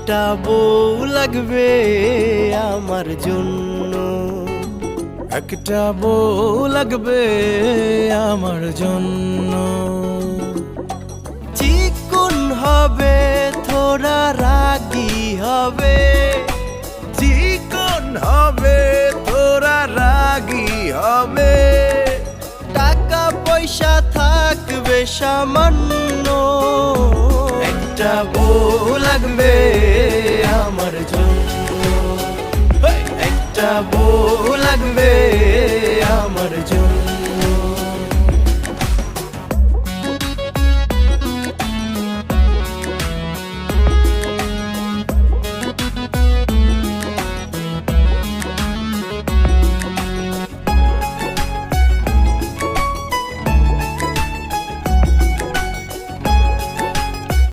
একটা বউ লাগবে আমার জন্য, একটা বউ লাগবে আমার জন্য। চিকন হবে থোড়া রাগী হবে, চিকন হবে তোরা রাগী হবে, টাকা পয়সা থাকবে সামান্য। একটা বউ লাগবে আমার জন্য, একটা বউ লাগবে আমার জন্য।